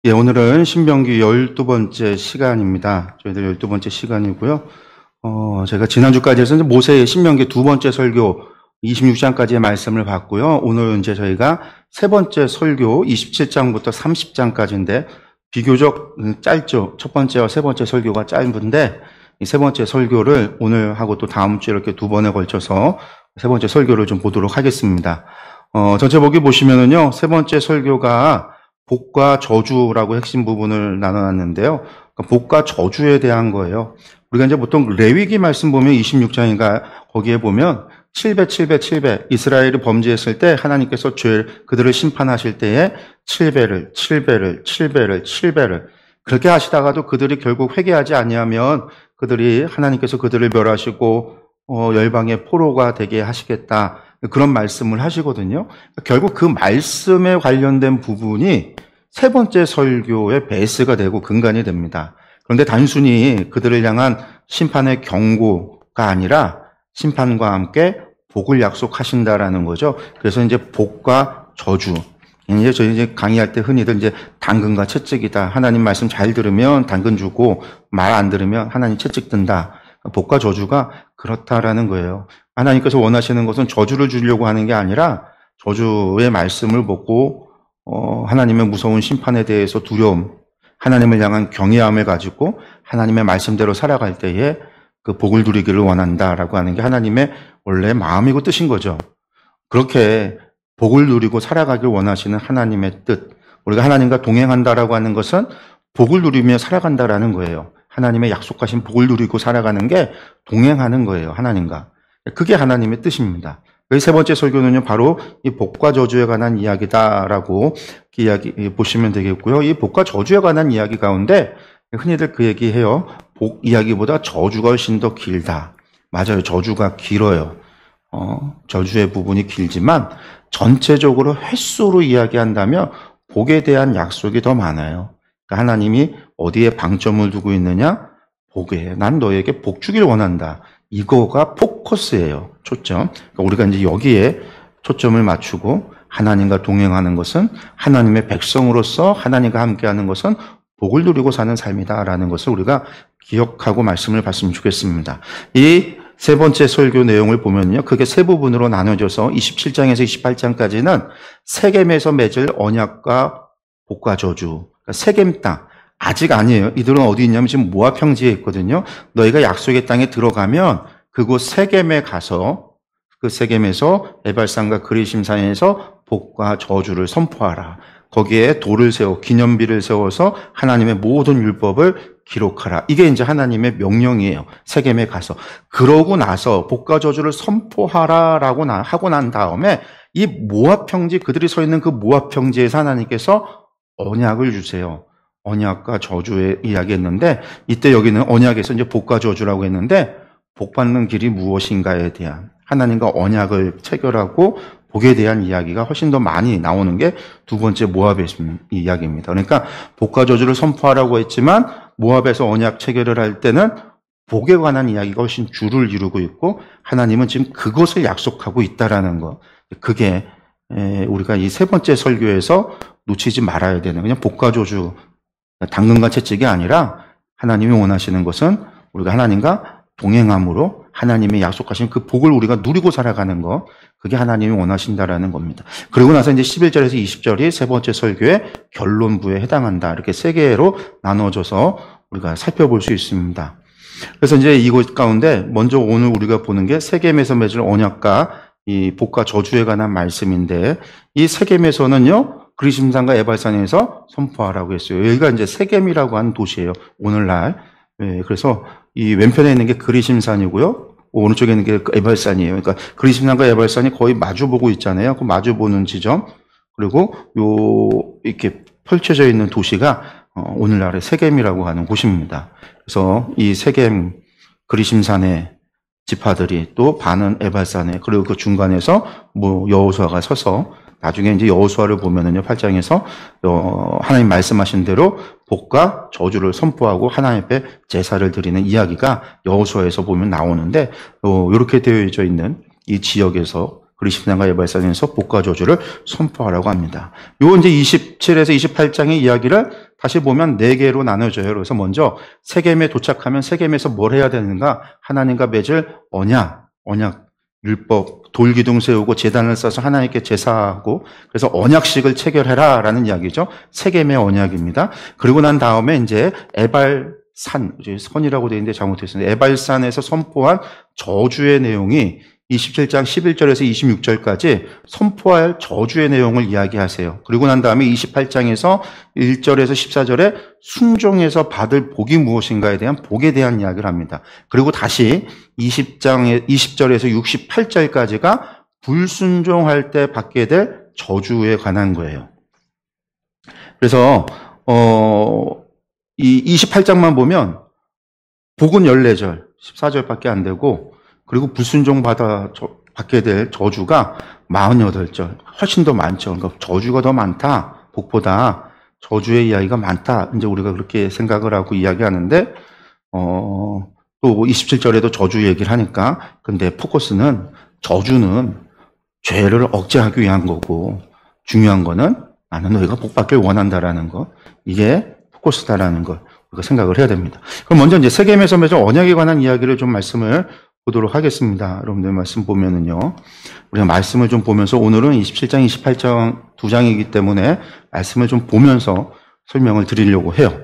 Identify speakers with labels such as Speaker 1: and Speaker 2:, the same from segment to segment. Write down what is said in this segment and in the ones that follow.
Speaker 1: 예, 오늘은 신명기 12번째 시간입니다. 저희들 12번째 시간이고요. 제가 지난주까지 해서 모세의 신명기 두 번째 설교 26장까지의 말씀을 봤고요. 오늘은 이제 저희가 세 번째 설교 27장부터 30장까지인데 비교적 짧죠. 첫 번째와 세 번째 설교가 짧은데 이 세 번째 설교를 오늘 하고 또 다음 주에 이렇게 두 번에 걸쳐서 세 번째 설교를 좀 보도록 하겠습니다. 전체 보기 보시면은요. 세 번째 설교가 복과 저주라고 핵심 부분을 나눠놨는데요. 그러니까 복과 저주에 대한 거예요. 우리가 이제 보통 레위기 말씀 보면 26장인가 거기에 보면 7배 이스라엘이 범죄했을 때 하나님께서 그들을 심판하실 때에 7배를 그렇게 하시다가도 그들이 결국 회개하지 아니하면 하나님께서 그들을 멸하시고 열방의 포로가 되게 하시겠다. 그런 말씀을 하시거든요. 결국 그 말씀에 관련된 부분이 세 번째 설교의 베이스가 되고 근간이 됩니다. 그런데 단순히 그들을 향한 심판의 경고가 아니라 심판과 함께 복을 약속하신다라는 거죠. 그래서 이제 복과 저주. 저희 강의할 때 흔히들 이제 당근과 채찍이다. 하나님 말씀 잘 들으면 당근 주고 말 안 들으면 하나님 채찍 든다. 복과 저주가 그렇다라는 거예요. 하나님께서 원하시는 것은 저주를 주려고 하는 게 아니라 저주의 말씀을 보고 하나님의 무서운 심판에 대해서 두려움, 하나님을 향한 경외함을 가지고 하나님의 말씀대로 살아갈 때에 그 복을 누리기를 원한다라고 하는 게 하나님의 원래 마음이고 뜻인 거죠. 그렇게 복을 누리고 살아가길 원하시는 하나님의 뜻, 우리가 하나님과 동행한다라고 하는 것은 복을 누리며 살아간다라는 거예요. 하나님의 약속하신 복을 누리고 살아가는 게 동행하는 거예요. 하나님과. 그게 하나님의 뜻입니다. 세 번째 설교는요, 바로 이 복과 저주에 관한 이야기다라고 보시면 되겠고요. 이 복과 저주에 관한 이야기 가운데 흔히들 그 얘기해요. 복 이야기보다 저주가 훨씬 더 길다. 맞아요. 저주가 길어요. 저주의 부분이 길지만 전체적으로 횟수로 이야기한다면 복에 대한 약속이 더 많아요. 그러니까 하나님이 어디에 방점을 두고 있느냐? 복에. 난 너에게 복 주길 원한다. 이거가 포커스예요. 초점. 그러니까 우리가 이제 여기에 초점을 맞추고 하나님과 동행하는 것은 하나님의 백성으로서 하나님과 함께하는 것은 복을 누리고 사는 삶이다라는 것을 우리가 기억하고 말씀을 봤으면 좋겠습니다. 이 세 번째 설교 내용을 보면요. 그게 세 부분으로 나눠져서 27장에서 28장까지는 세겜에서 맺을 언약과 복과 저주. 그러니까 세겜 땅. 아직 아니에요. 이들은 어디 있냐면 지금 모압 평지에 있거든요. 너희가 약속의 땅에 들어가면 그곳 세겜에 가서 그 세겜에서 에발산과 그리심산에서 복과 저주를 선포하라. 거기에 돌을 기념비를 세워서 하나님의 모든 율법을 기록하라. 이게 이제 하나님의 명령이에요. 세겜에 가서. 그러고 나서 복과 저주를 선포하라라고 하고 난 다음에 이 모압 평지, 그들이 서 있는 그 모압 평지에서 하나님께서 언약을 주세요. 언약과 저주의 이야기했는데 이때 여기는 언약에서 이제 복과 저주라고 했는데 복 받는 길이 무엇인가에 대한 하나님과 언약을 체결하고 복에 대한 이야기가 훨씬 더 많이 나오는 게 두 번째 모압의 이야기입니다. 그러니까 복과 저주를 선포하라고 했지만 모압에서 언약 체결을 할 때는 복에 관한 이야기가 훨씬 주를 이루고 있고 하나님은 지금 그것을 약속하고 있다라는 거. 그게 우리가 이 세 번째 설교에서 놓치지 말아야 되는 그냥 복과 저주 당근과 채찍이 아니라 하나님이 원하시는 것은 우리가 하나님과 동행함으로 하나님이 약속하신 그 복을 우리가 누리고 살아가는 것, 그게 하나님이 원하신다라는 겁니다. 그리고 나서 이제 11절에서 20절이 세 번째 설교의 결론부에 해당한다. 이렇게 세 개로 나눠져서 우리가 살펴볼 수 있습니다. 그래서 이제 이곳 가운데 먼저 오늘 우리가 보는 게 세겜에서 맺을 언약과 이 복과 저주에 관한 말씀인데 이 세겜에서는요, 그리심산과 에발산에서 선포하라고 했어요. 여기가 이제 세겜이라고 하는 도시예요. 오늘날. 그래서 이 왼편에 있는 게 그리심산이고요. 오른쪽에 있는 게 에발산이에요. 그러니까 그리심산과 에발산이 거의 마주보고 있잖아요. 그 마주보는 지점. 그리고 이렇게 펼쳐져 있는 도시가 오늘날의 세겜이라고 하는 곳입니다. 그래서 이 세겜 그리심산의 지파들이 또 반은 에발산에 그리고 그 중간에서 여호수아가 서서 나중에 이제 여호수아를 보면은요, 8장에서 하나님 말씀하신 대로 복과 저주를 선포하고 하나님 앞에 제사를 드리는 이야기가 여호수아에서 보면 나오는데, 이렇게 되어져 있는 이 지역에서 그리심산과 에발산에서 복과 저주를 선포하라고 합니다. 요 이제 27에서 28장의 이야기를 다시 보면 4개로 나눠져요. 그래서 먼저 세겜에 도착하면 세겜에서 뭘 해야 되는가? 하나님과 맺을 언약, 율법, 돌기둥 세우고 제단을 쌓아서 하나님께 제사하고 그래서 언약식을 체결해라 라는 이야기죠. 세겜의 언약입니다. 그리고 난 다음에 이제 에발산, 선이라고 되어 있는데 잘못했습니다. 에발산에서 선포한 저주의 내용이 27장 11절에서 26절까지 선포할 저주의 내용을 이야기하세요. 그리고 난 다음에 28장에서 1절에서 14절에 순종해서 받을 복이 무엇인가에 대한 복에 대한 이야기를 합니다. 그리고 다시 20절에서 68절까지가 불순종할 때 받게 될 저주에 관한 거예요. 그래서 이 28장만 보면 복은 14절, 14절밖에 안 되고 그리고 불순종 받게 될 저주가 48절. 훨씬 더 많죠. 그러니까 저주가 더 많다. 복보다 저주의 이야기가 많다. 이제 우리가 그렇게 생각을 하고 이야기하는데, 또 27절에도 저주 얘기를 하니까, 근데 포커스는 저주는 죄를 억제하기 위한 거고, 중요한 거는 나는 너희가 복받길 원한다라는 거. 이게 포커스다라는 걸 우리가 생각을 해야 됩니다. 그럼 먼저 이제 세겜에서 맺은 언약에 관한 이야기를 좀 말씀을 보도록 하겠습니다. 여러분들 말씀 보면은요. 우리가 말씀을 좀 보면서 오늘은 27장, 28장 두 장이기 때문에 말씀을 좀 보면서 설명을 드리려고 해요.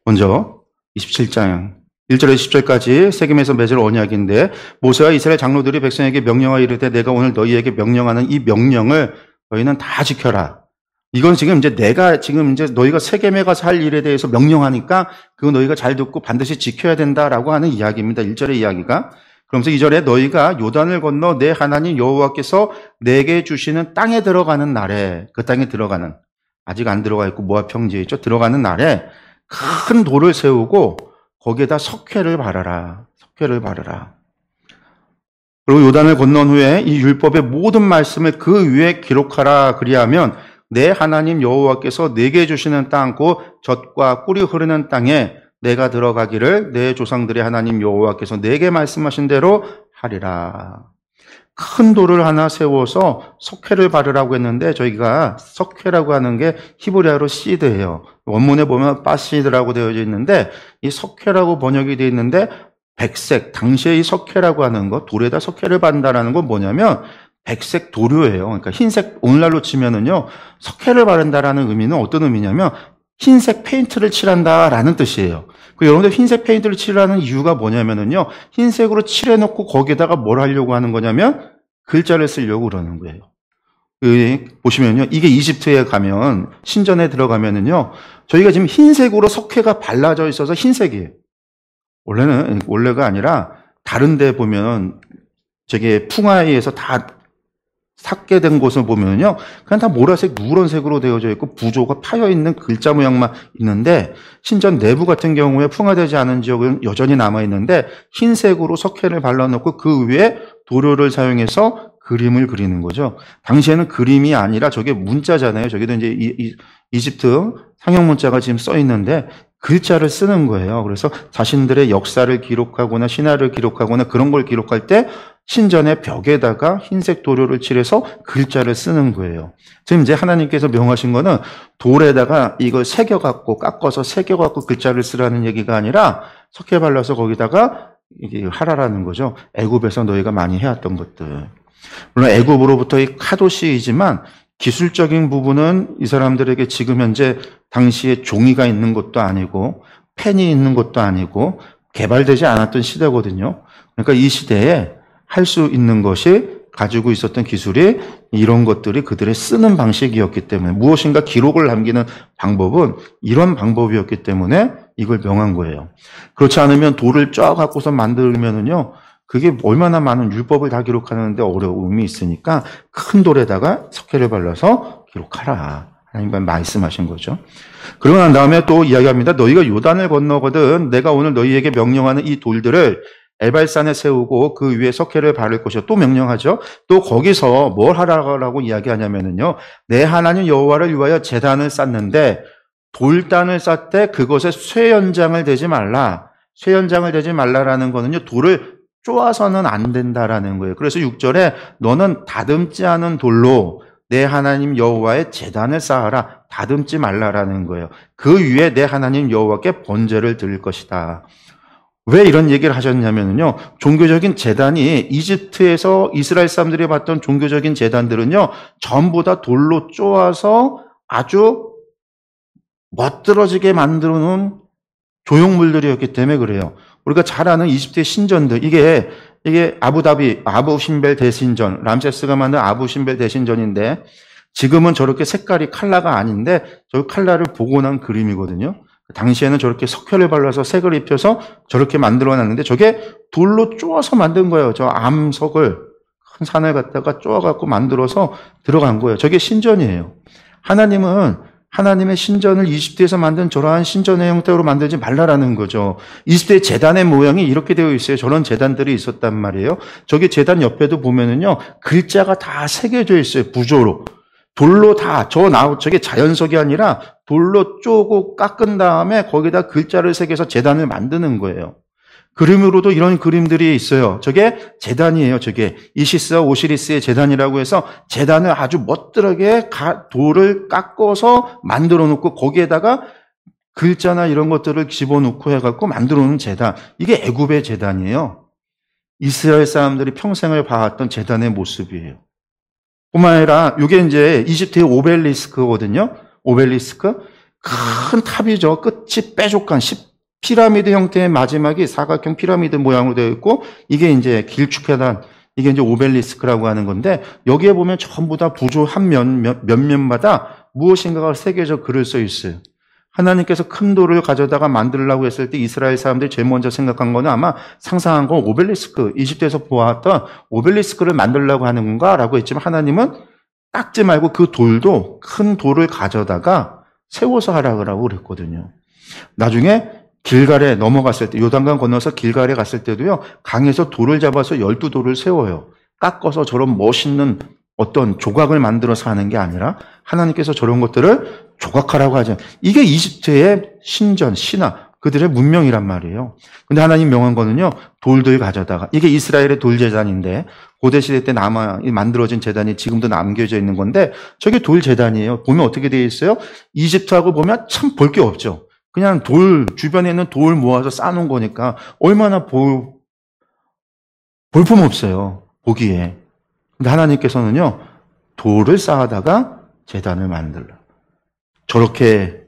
Speaker 1: 먼저 27장 1절에서 10절까지 세겜에서 맺을 언약인데 모세와 이스라엘 장로들이 백성에게 명령하여 이르되 내가 오늘 너희에게 명령하는 이 명령을 너희는 다 지켜라. 이건 지금 이제 너희가 세겜에 가서 할 일에 대해서 명령하니까 그거 너희가 잘 듣고 반드시 지켜야 된다라고 하는 이야기입니다. 1절의 이야기가. 그러면서 2절에 너희가 요단을 건너 내 하나님 여호와께서 내게 주시는 땅에 들어가는 날에 그 땅에 들어가는 아직 안 들어가 있고 모압 평지에 있죠. 들어가는 날에 큰 돌을 세우고 거기에다 석회를 바르라. 석회를 바르라. 그리고 요단을 건넌 후에 이 율법의 모든 말씀을 그 위에 기록하라. 그리하면 내 하나님 여호와께서 내게 주시는 땅 곧 젖과 꿀이 흐르는 땅에 내가 들어가기를 내 조상들의 하나님 여호와께서 내게 말씀하신 대로 하리라. 큰 돌을 하나 세워서 석회를 바르라고 했는데 저희가 석회라고 하는 게 히브리어로 시드예요. 원문에 보면 바시드라고 되어 있는데 이 석회라고 번역이 되어 있는데 백색, 당시에 이 석회라고 하는 거, 돌에다 석회를 바른다라는 건 뭐냐면 백색 도료예요. 그러니까 흰색, 오늘날로 치면은요, 석회를 바른다라는 의미는 어떤 의미냐면 흰색 페인트를 칠한다라는 뜻이에요. 여러분들 흰색 페인트를 칠하는 이유가 뭐냐면은요, 흰색으로 칠해놓고 거기에다가 뭘 하려고 하는 거냐면 글자를 쓰려고 그러는 거예요. 보시면요, 이게 이집트에 가면, 신전에 들어가면은요, 저희가 지금 흰색으로 석회가 발라져 있어서 흰색이에요. 원래가 아니라 다른 데 보면 저게 풍화에서 다 삭게 된 곳을 보면요, 그냥 다 보라색, 누런색으로 되어져 있고 부조가 파여 있는 글자 모양만 있는데 신전 내부 같은 경우에 풍화되지 않은 지역은 여전히 남아 있는데 흰색으로 석회를 발라놓고 그 위에 도료를 사용해서 그림을 그리는 거죠. 당시에는 그림이 아니라 저게 문자잖아요. 저기도 이제 이집트 상형 문자가 지금 써 있는데 글자를 쓰는 거예요. 그래서 자신들의 역사를 기록하거나 신화를 기록하거나 그런 걸 기록할 때 신전의 벽에다가 흰색 도료를 칠해서 글자를 쓰는 거예요. 지금 이제 하나님께서 명하신 거는 돌에다가 이걸 새겨갖고 깎아서 새겨갖고 글자를 쓰라는 얘기가 아니라 석회 발라서 거기다가 이게 하라라는 거죠. 애굽에서 너희가 많이 해왔던 것들. 물론 애굽으로부터 이 카도시이지만 기술적인 부분은 이 사람들에게 지금 현재 당시에 종이가 있는 것도 아니고 펜이 있는 것도 아니고 개발되지 않았던 시대거든요. 그러니까 이 시대에 할 수 있는 것이 가지고 있었던 기술이 이런 것들이 그들의 쓰는 방식이었기 때문에 무엇인가 기록을 남기는 방법은 이런 방법이었기 때문에 이걸 명한 거예요. 그렇지 않으면 돌을 쫙 갖고서 만들면은요, 그게 얼마나 많은 율법을 다 기록하는데 어려움이 있으니까 큰 돌에다가 석회를 발라서 기록하라. 하나님과 말씀하신 거죠. 그러고 난 다음에 또 이야기합니다. 너희가 요단을 건너거든 내가 오늘 너희에게 명령하는 이 돌들을 에발산에 세우고 그 위에 석회를 바를 것이요. 또 명령하죠. 또 거기서 뭘 하라고 이야기하냐면은요, 내 하나님 여호와를 위하여 제단을 쌓는데 돌단을 쌓되 그것에 쇠연장을 대지 말라. 쇠연장을 대지 말라라는 거는요, 돌을 쪼아서는 안 된다라는 거예요. 그래서 6절에 너는 다듬지 않은 돌로 내 하나님 여호와의 제단을 쌓아라. 다듬지 말라라는 거예요. 그 위에 내 하나님 여호와께 번제를 드릴 것이다. 왜 이런 얘기를 하셨냐면요. 종교적인 제단이 이집트에서 이스라엘 사람들이 봤던 종교적인 제단들은요. 전부 다 돌로 쪼아서 아주 멋들어지게 만들어 놓은 조형물들이었기 때문에 그래요. 우리가 잘 아는 이집트의 신전들, 이게 아부다비, 아부신벨 대신전, 람세스가 만든 아부신벨 대신전인데 지금은 저렇게 색깔이 칼라가 아닌데 저 칼라를 복원한 그림이거든요. 당시에는 저렇게 석회를 발라서 색을 입혀서 저렇게 만들어놨는데 저게 돌로 쪼아서 만든 거예요. 저 암석을 큰 산을 갖다가 쪼아갖고 만들어서 들어간 거예요. 저게 신전이에요. 하나님은 하나님의 신전을 이집트에서 만든 저러한 신전의 형태로 만들지 말라라는 거죠. 이집트의 제단의 모양이 이렇게 되어 있어요. 저런 제단들이 있었단 말이에요. 저기 제단 옆에도 보면은요, 글자가 다 새겨져 있어요. 부조로. 돌로 다, 저게 자연석이 아니라 돌로 쪼고 깎은 다음에 거기다 글자를 새겨서 제단을 만드는 거예요. 그림으로도 이런 그림들이 있어요. 저게 제단이에요. 저게 이시스와 오시리스의 제단이라고 해서 제단을 아주 멋들하게 돌을 깎아서 만들어 놓고 거기에다가 글자나 이런 것들을 집어넣고 해갖고 만들어 놓은 제단. 이게 애굽의 제단이에요. 이스라엘 사람들이 평생을 봐왔던 제단의 모습이에요. 뿐만 아니라 이게 이제 이집트의 오벨리스크거든요. 오벨리스크. 큰 탑이죠. 끝이 뾰족한 피라미드 형태의 마지막이 사각형 피라미드 모양으로 되어 있고 이게 이제 길쭉하단 이게 이제 오벨리스크라고 하는 건데 여기에 보면 전부 다 부조 한 면마다 무엇인가가 새겨져 글을 써 있어요. 하나님께서 큰 돌을 가져다가 만들려고 했을 때 이스라엘 사람들이 제일 먼저 생각한 거는 아마 상상한 건 오벨리스크, 이집트에서 보았던 오벨리스크를 만들려고 하는 건가라고 했지만 하나님은 닦지 말고 그 돌도 큰 돌을 가져다가 세워서 하라고 그랬거든요. 나중에 길갈에 넘어갔을 때, 요단강 건너서 길갈에 갔을 때도요, 강에서 돌을 잡아서 12돌을 세워요. 깎아서 저런 멋있는 어떤 조각을 만들어서 하는 게 아니라 하나님께서 저런 것들을 조각하라고 하죠. 이게 이집트의 신전, 신화, 그들의 문명이란 말이에요. 근데 하나님 명한 거는요, 돌들 가져다가, 이게 이스라엘의 돌제단인데, 고대시대 때 만들어진 제단이 지금도 남겨져 있는 건데, 저게 돌제단이에요. 보면 어떻게 되어 있어요? 이집트하고 보면 참 볼 게 없죠. 그냥 주변에 있는 돌 모아서 쌓아놓은 거니까 얼마나 볼품 없어요. 보기에. 근데 하나님께서는요, 돌을 쌓아다가 제단을 만들라. 저렇게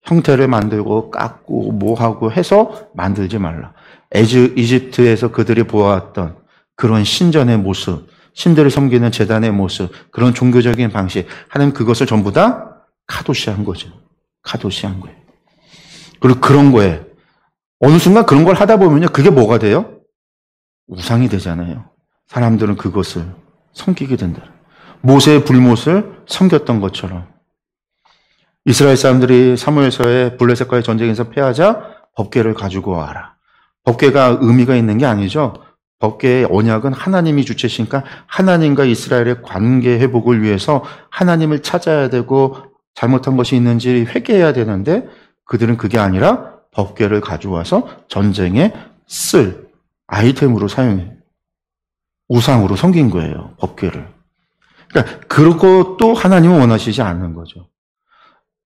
Speaker 1: 형태를 만들고 깎고 뭐하고 해서 만들지 말라. 이집트에서 그들이 보아왔던 그런 신전의 모습, 신들을 섬기는 제단의 모습, 그런 종교적인 방식, 하나님 그것을 전부 다 카도시한 거죠. 카도시한 거예요. 그리고 그런 거에 어느 순간 그런 걸 하다 보면요. 그게 뭐가 돼요? 우상이 되잖아요. 사람들은 그것을 섬기게 된다. 모세의 불못을 섬겼던 것처럼. 이스라엘 사람들이 사무엘서에 블레셋과의 전쟁에서 패하자 법궤를 가지고 와라. 법궤가 의미가 있는 게 아니죠. 법궤의 언약은 하나님이 주체시니까 하나님과 이스라엘의 관계 회복을 위해서 하나님을 찾아야 되고 잘못한 것이 있는지 회개해야 되는데 그들은 그게 아니라 법궤를 가져와서 전쟁에 쓸 아이템으로 사용해. 우상으로 섬긴 거예요. 법궤를. 그러니까 그것도 하나님은 원하시지 않는 거죠.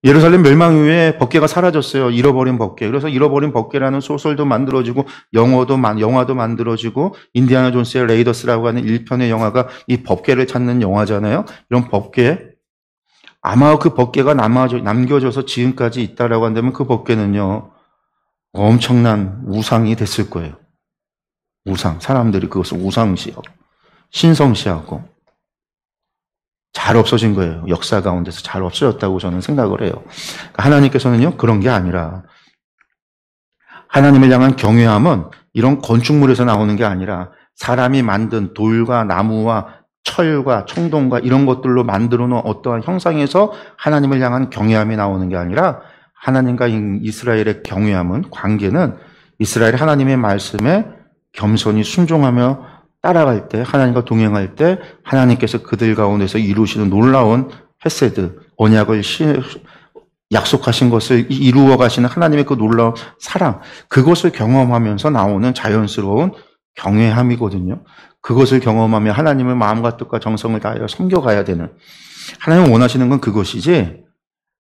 Speaker 1: 예루살렘 멸망 이후에 법궤가 사라졌어요. 잃어버린 법궤. 그래서 잃어버린 법궤라는 소설도 만들어지고 영화도 만들어지고 인디아나 존스의 레이더스라고 하는 1편의 영화가 이 법궤를 찾는 영화잖아요. 이런 법궤. 아마 그 법궤가 남겨져서 지금까지 있다라고 한다면 그 법궤는요, 엄청난 우상이 됐을 거예요. 우상. 사람들이 그것을 우상시하고, 신성시하고, 잘 없어진 거예요. 역사 가운데서 잘 없어졌다고 저는 생각을 해요. 하나님께서는요, 그런 게 아니라, 하나님을 향한 경외함은 이런 건축물에서 나오는 게 아니라, 사람이 만든 돌과 나무와 철과 청동과 이런 것들로 만들어 놓은 어떠한 형상에서 하나님을 향한 경외함이 나오는 게 아니라 하나님과 이스라엘의 경외함은 관계는 이스라엘이 하나님의 말씀에 겸손히 순종하며 따라갈 때 하나님과 동행할 때 하나님께서 그들 가운데서 이루시는 놀라운 헤세드, 언약을 약속하신 것을 이루어 가시는 하나님의 그 놀라운 사랑, 그것을 경험하면서 나오는 자연스러운 경외함이거든요. 그것을 경험하며 하나님을 마음과 뜻과 정성을 다하여 섬겨가야 되는 하나님은 원하시는 건 그것이지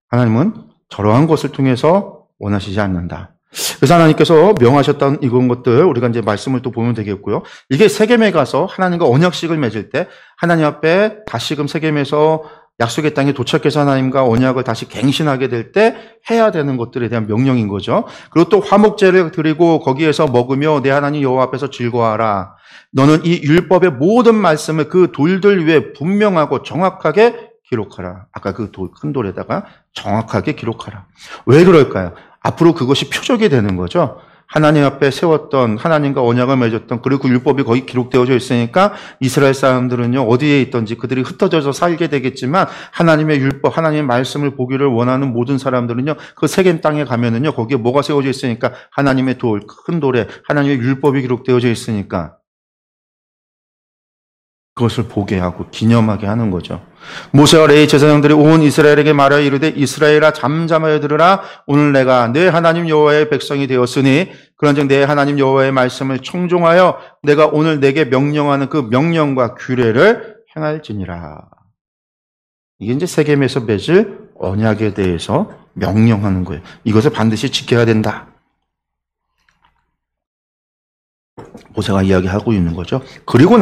Speaker 1: 하나님은 저러한 것을 통해서 원하시지 않는다. 그래서 하나님께서 명하셨던 이런 것들 우리가 이제 말씀을 또 보면 되겠고요. 이게 세겜에 가서 하나님과 언약식을 맺을 때 하나님 앞에 다시금 세겜에서 약속의 땅에 도착해서 하나님과 언약을 다시 갱신하게 될 때 해야 되는 것들에 대한 명령인 거죠. 그리고 또 화목제를 드리고 거기에서 먹으며 내 하나님 여호와 앞에서 즐거워하라. 너는 이 율법의 모든 말씀을 그 돌들 위에 분명하고 정확하게 기록하라. 아까 그 큰 돌에다가 정확하게 기록하라. 왜 그럴까요? 앞으로 그것이 표적이 되는 거죠. 하나님 앞에 세웠던 하나님과 언약을 맺었던 그리고 그 율법이 거기 기록되어져 있으니까 이스라엘 사람들은요 어디에 있든지 그들이 흩어져서 살게 되겠지만 하나님의 율법, 하나님의 말씀을 보기를 원하는 모든 사람들은요 그 세겜 땅에 가면은요 거기에 뭐가 세워져 있으니까 하나님의 돌, 큰 돌에 하나님의 율법이 기록되어져 있으니까 그것을 보게 하고 기념하게 하는 거죠. 모세와 레위 제사장들이 온 이스라엘에게 말하여 이르되 이스라엘아 잠잠하여 들으라. 오늘 내가 내 하나님 여호와의 백성이 되었으니 그런즉 내 하나님 여호와의 말씀을 청종하여 내가 오늘 내게 명령하는 그 명령과 규례를 행할지니라. 이게 이제 세겜에서 맺을 언약에 대해서 명령하는 거예요. 이것을 반드시 지켜야 된다. 모세가 이야기하고 있는 거죠. 그리고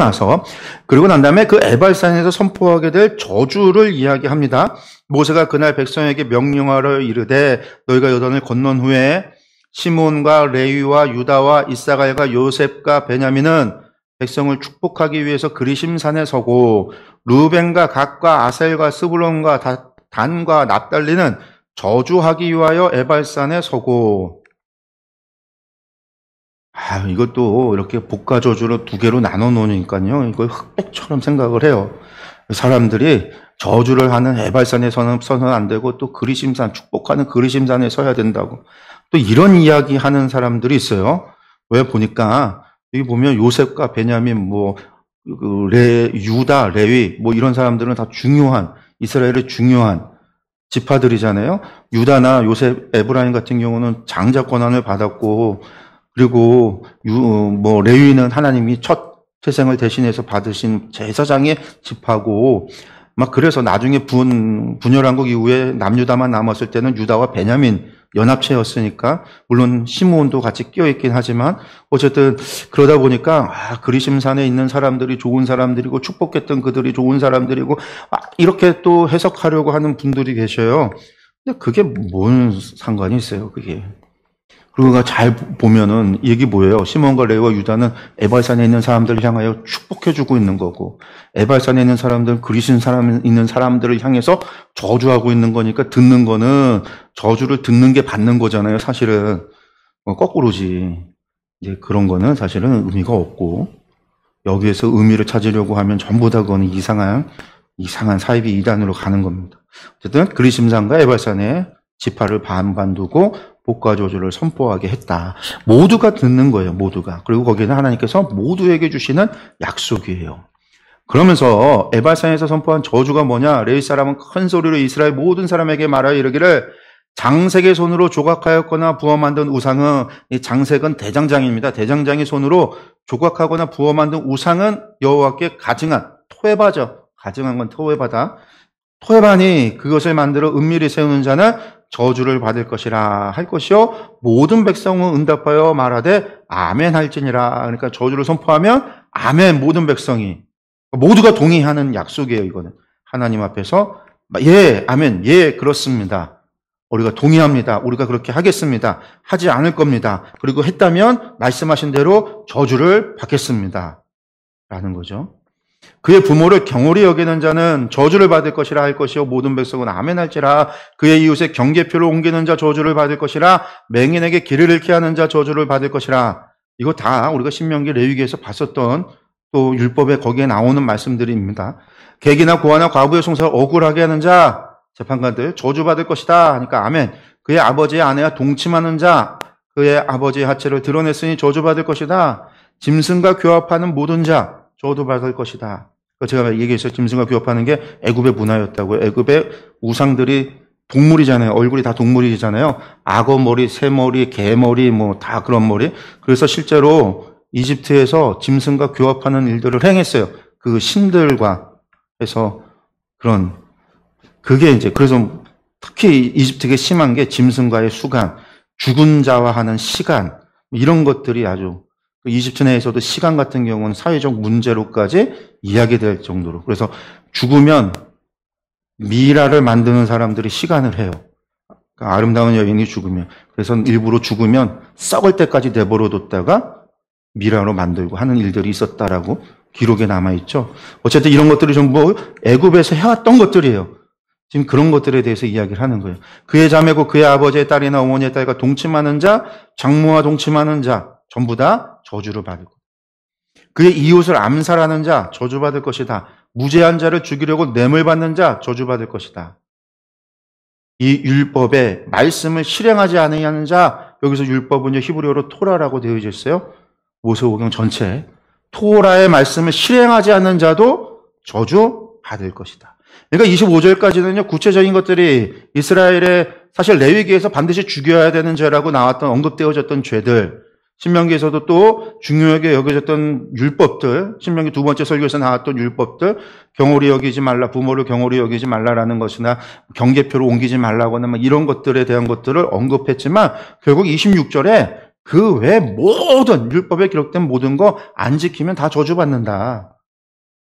Speaker 1: 난 다음에 그 에발산에서 선포하게 될 저주를 이야기합니다. 모세가 그날 백성에게 명령하러 이르되 너희가 요단을 건넌 후에 시몬과 레위와 유다와 이사갈과 요셉과 베냐민은 백성을 축복하기 위해서 그리심산에 서고 루벤과 갓과 아셀과 스불론과 단과 납달리는 저주하기 위하여 에발산에 서고 이것도 이렇게 복과 저주를 두 개로 나눠 놓으니까요. 이걸 흑백처럼 생각을 해요. 사람들이 저주를 하는 에발산에 서는 안 되고 또 그리심산, 축복하는 그리심산에 서야 된다고. 또 이런 이야기 하는 사람들이 있어요. 왜 보니까 여기 보면 요셉과 베냐민, 유다, 레위, 이런 사람들은 다 중요한, 이스라엘의 중요한 지파들이잖아요. 유다나 요셉, 에브라임 같은 경우는 장자 권한을 받았고, 그리고 레위는 하나님이 첫 태생을 대신해서 받으신 제사장의 지파고 그래서 나중에 분열왕국 이후에 남유다만 남았을 때는 유다와 베냐민 연합체였으니까 물론 시므온도 같이 끼어있긴 하지만 어쨌든 그러다 보니까 그리심산에 있는 사람들이 좋은 사람들이고 축복했던 그들이 좋은 사람들이고 이렇게 또 해석하려고 하는 분들이 계셔요. 근데 그게 뭔 상관이 있어요, 그게. 그리고 잘 보면은 이게 뭐예요? 시몬과 레위와 유다는 에발산에 있는 사람들을 향하여 축복해주고 있는 거고 에발산에 있는 사람들은 그리심산에 있는 사람들을 향해서 저주하고 있는 거니까 듣는 거는 저주를 듣는 게 받는 거잖아요. 사실은 거꾸로지. 이제 그런 거는 사실은 의미가 없고 여기에서 의미를 찾으려고 하면 전부 다 그거는 이상한 사이비 이단으로 가는 겁니다. 어쨌든 그리심산과 에발산에 지파를 반반 두고 복과 저주를 선포하게 했다. 모두가 듣는 거예요. 모두가. 그리고 거기는 하나님께서 모두에게 주시는 약속이에요. 그러면서 에발산에서 선포한 저주가 뭐냐? 레위 사람은 큰 소리로 이스라엘 모든 사람에게 말하여 이르기를 장색의 손으로 조각하였거나 부어 만든 우상은 이 장색은 대장장입니다. 대장장이 손으로 조각하거나 부어 만든 우상은 여호와께 가증한 토에바죠. 가증한 건 토에바다. 토에바니 그것을 만들어 은밀히 세우는 자는 저주를 받을 것이라 할 것이요 모든 백성은 응답하여 말하되 아멘 할지니라. 그러니까 저주를 선포하면 아멘, 모든 백성이 모두가 동의하는 약속이에요. 이거는 하나님 앞에서 예, 아멘, 예, 그렇습니다. 우리가 동의합니다. 우리가 그렇게 하겠습니다. 하지 않을 겁니다. 그리고 했다면 말씀하신 대로 저주를 받겠습니다. 라는 거죠. 그의 부모를 경홀히 여기는 자는 저주를 받을 것이라 할 것이요 모든 백성은 아멘 할지라. 그의 이웃의 경계표를 옮기는 자 저주를 받을 것이라. 맹인에게 길을 잃게 하는 자 저주를 받을 것이라. 이거 다 우리가 신명기 레위기에서 봤었던 또 율법에 거기에 나오는 말씀들입니다. 객이나 고아나 과부의 송사를 억울하게 하는 자 재판관들 저주받을 것이다 하니까 아멘. 그의 아버지의 아내와 동침하는 자 그의 아버지의 하체를 드러냈으니 저주받을 것이다. 짐승과 교합하는 모든 자 저주받을 것이다. 제가 얘기했어요. 짐승과 교합하는 게 애굽의 문화였다고요. 애굽의 우상들이 동물이잖아요. 얼굴이 다 동물이잖아요. 악어 머리, 새 머리, 개 머리, 다 그런 머리. 그래서 실제로 이집트에서 짐승과 교합하는 일들을 행했어요. 그 신들과 해서 그런 그게 이제 그래서 특히 이집트가 심한 게 짐승과의 수간, 죽은 자와 하는 시간 이런 것들이 아주 이집트 내에서도 시간 같은 경우는 사회적 문제로까지 이야기될 정도로 그래서 죽으면 미라를 만드는 사람들이 시간을 해요. 그러니까 아름다운 여인이 죽으면 그래서 일부러 죽으면 썩을 때까지 내버려뒀다가 미라로 만들고 하는 일들이 있었다라고 기록에 남아있죠. 어쨌든 이런 것들이 전부 애굽에서 해왔던 것들이에요. 지금 그런 것들에 대해서 이야기를 하는 거예요. 그의 자매고 그의 아버지의 딸이나 어머니의 딸과 동침하는 자, 장모와 동침하는 자 전부 다 저주를 받을 거예요. 그의 이웃을 암살하는 자 저주받을 것이다. 무죄한 자를 죽이려고 뇌물 받는 자 저주받을 것이다. 이 율법의 말씀을 실행하지 않으려는 자 여기서 율법은 히브리어로 토라라고 되어져 있어요. 모세오경 전체에 토라의 말씀을 실행하지 않는 자도 저주받을 것이다. 그러니까 25절까지는요, 구체적인 것들이 이스라엘의 사실 레위기에서 반드시 죽여야 되는 죄라고 나왔던, 언급되어졌던 죄들, 신명기에서도 또 중요하게 여겨졌던 율법들, 신명기 두 번째 설교에서 나왔던 율법들, 경홀히 여기지 말라, 부모를 경홀히 여기지 말라라는 것이나 경계표를 옮기지 말라거나 이런 것들에 대한 것들을 언급했지만 결국 26절에 그 외 모든 율법에 기록된 모든 거 안 지키면 다 저주받는다.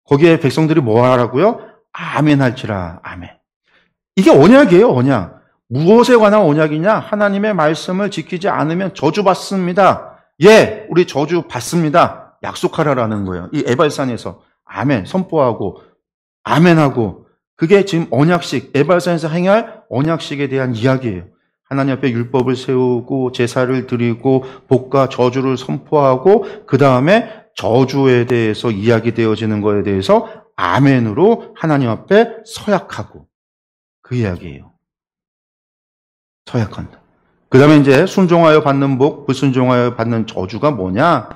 Speaker 1: 거기에 백성들이 뭐 하라고요? 아멘 할지라. 아멘. 이게 언약이에요, 언약. 무엇에 관한 언약이냐? 하나님의 말씀을 지키지 않으면 저주받습니다. 예, 우리 저주받습니다. 약속하라라는 거예요. 이 에발산에서 아멘 선포하고 아멘하고 그게 지금 언약식, 에발산에서 행할 언약식에 대한 이야기예요. 하나님 앞에 율법을 세우고 제사를 드리고 복과 저주를 선포하고 그 다음에 저주에 대해서 이야기되어지는 것에 대해서 아멘으로 하나님 앞에 서약하고 그 이야기예요. 서약한다. 그 다음에 이제 순종하여 받는 복, 불순종하여 받는 저주가 뭐냐?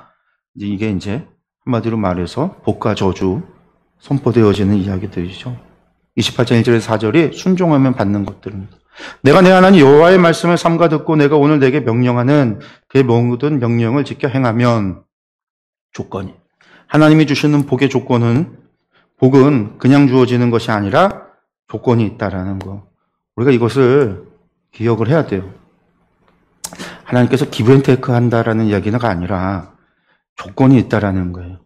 Speaker 1: 이게 이제 한마디로 말해서 복과 저주 선포되어지는 이야기들이죠. 28장 1절에서 4절이 순종하면 받는 것들입니다. 내가 내 하나님 여호와의 말씀을 삼가 듣고 내가 오늘 내게 명령하는 그의 모든 명령을 지켜 행하면 조건이 하나님이 주시는 복의 조건은 복은 그냥 주어지는 것이 아니라 조건이 있다라는 거. 우리가 이것을 기억을 해야 돼요. 하나님께서 기브앤테이크 한다라는 이야기가 아니라 조건이 있다라는 거예요.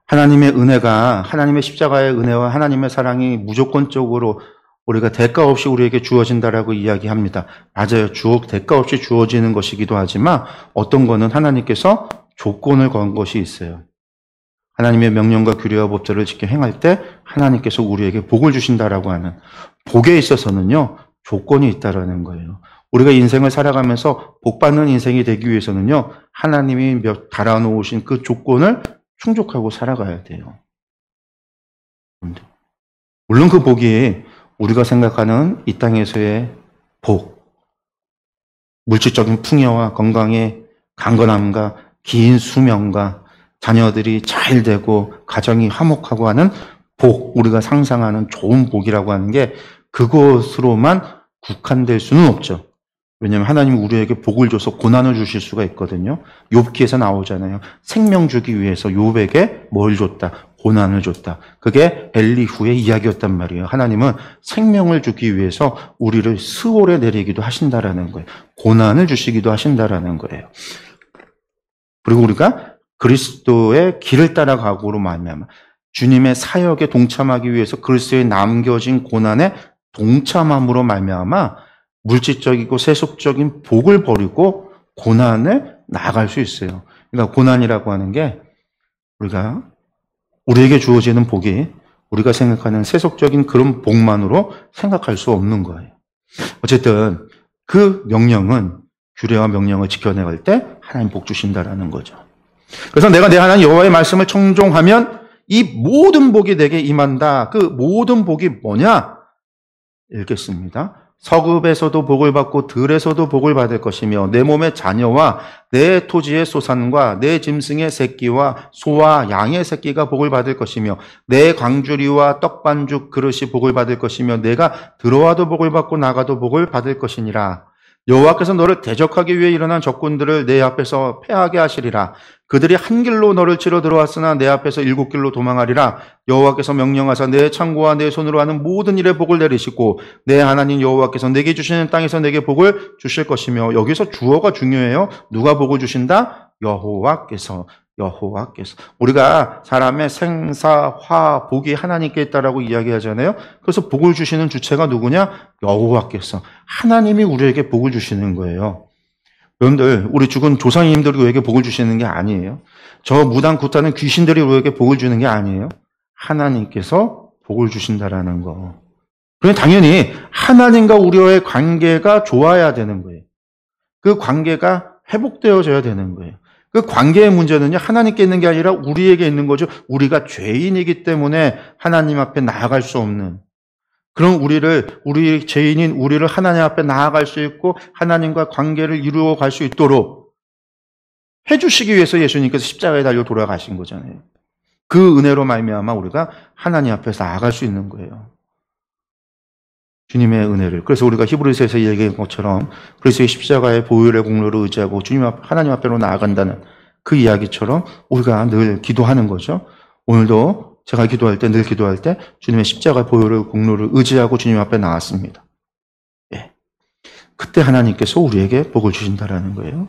Speaker 1: 하나님의 은혜가 하나님의 십자가의 은혜와 하나님의 사랑이 무조건적으로 우리가 대가 없이 우리에게 주어진다라고 이야기합니다. 맞아요. 대가 없이 주어지는 것이기도 하지만 어떤 거는 하나님께서 조건을 건 것이 있어요. 하나님의 명령과 규례와 법들을 지켜 행할 때 하나님께서 우리에게 복을 주신다라고 하는 복에 있어서는요. 조건이 있다라는 거예요. 우리가 인생을 살아가면서 복받는 인생이 되기 위해서는요. 하나님이 달아놓으신 그 조건을 충족하고 살아가야 돼요. 물론 그 복이 우리가 생각하는 이 땅에서의 복, 물질적인 풍요와 건강의 강건함과 긴 수명과 자녀들이 잘 되고 가정이 화목하고 하는 복, 우리가 상상하는 좋은 복이라고 하는 게 그것으로만 국한될 수는 없죠. 왜냐하면 하나님이 우리에게 복을 줘서 고난을 주실 수가 있거든요. 욥기에서 나오잖아요. 생명 주기 위해서 욥에게 뭘 줬다? 고난을 줬다. 그게 엘리후의 이야기였단 말이에요. 하나님은 생명을 주기 위해서 우리를 스올에 내리기도 하신다라는 거예요. 고난을 주시기도 하신다라는 거예요. 그리고 우리가 그리스도의 길을 따라가고로 말미암아 주님의 사역에 동참하기 위해서 그리스도에 남겨진 고난에 동참함으로 말미암아 물질적이고 세속적인 복을 버리고 고난을 나아갈 수 있어요. 그러니까 고난이라고 하는 게 우리에게 주어지는 복이 우리가 생각하는 세속적인 그런 복만으로 생각할 수 없는 거예요. 어쨌든 그 명령은 규례와 명령을 지켜내갈 때 하나님 복 주신다라는 거죠. 그래서 내가 내 하나님 여호와의 말씀을 청종하면 이 모든 복이 내게 임한다. 그 모든 복이 뭐냐? 읽겠습니다. 서급에서도 복을 받고 들에서도 복을 받을 것이며 내 몸의 자녀와 내 토지의 소산과 내 짐승의 새끼와 소와 양의 새끼가 복을 받을 것이며 내 광주리와 떡반죽 그릇이 복을 받을 것이며 내가 들어와도 복을 받고 나가도 복을 받을 것이니라. 여호와께서 너를 대적하기 위해 일어난 적군들을 내 앞에서 패하게 하시리라. 그들이 한 길로 너를 치러 들어왔으나 내 앞에서 7길로 도망하리라. 여호와께서 명령하사 내 창고와 내 손으로 하는 모든 일에 복을 내리시고 내 하나님 여호와께서 내게 주시는 땅에서 내게 복을 주실 것이며, 여기서 주어가 중요해요. 누가 복을 주신다? 여호와께서. 우리가 사람의 생사, 화, 복이 하나님께 있다라고 이야기하잖아요. 그래서 복을 주시는 주체가 누구냐? 여호와께서. 하나님이 우리에게 복을 주시는 거예요. 여러분들, 우리 죽은 조상님들이 우리에게 복을 주시는 게 아니에요. 저 무당 굿하는 귀신들이 우리에게 복을 주는 게 아니에요. 하나님께서 복을 주신다라는 거. 그럼 당연히 하나님과 우리와의 관계가 좋아야 되는 거예요. 그 관계가 회복되어져야 되는 거예요. 그 관계의 문제는요, 하나님께 있는 게 아니라 우리에게 있는 거죠. 우리가 죄인이기 때문에 하나님 앞에 나아갈 수 없는, 그런 우리 죄인인 우리를 하나님 앞에 나아갈 수 있고 하나님과 관계를 이루어 갈 수 있도록 해주시기 위해서 예수님께서 십자가에 달려 돌아가신 거잖아요. 그 은혜로 말미암아 우리가 하나님 앞에서 나아갈 수 있는 거예요. 주님의 은혜를. 그래서 우리가 히브리서에서 얘기한 것처럼 그리스도의 십자가의 보혈의 공로를 의지하고 하나님 앞으로 나아간다는 그 이야기처럼 우리가 늘 기도하는 거죠. 오늘도 제가 늘 기도할 때 주님의 십자가 보혈의 공로를 의지하고 주님 앞에 나왔습니다. 예. 그때 하나님께서 우리에게 복을 주신다라는 거예요.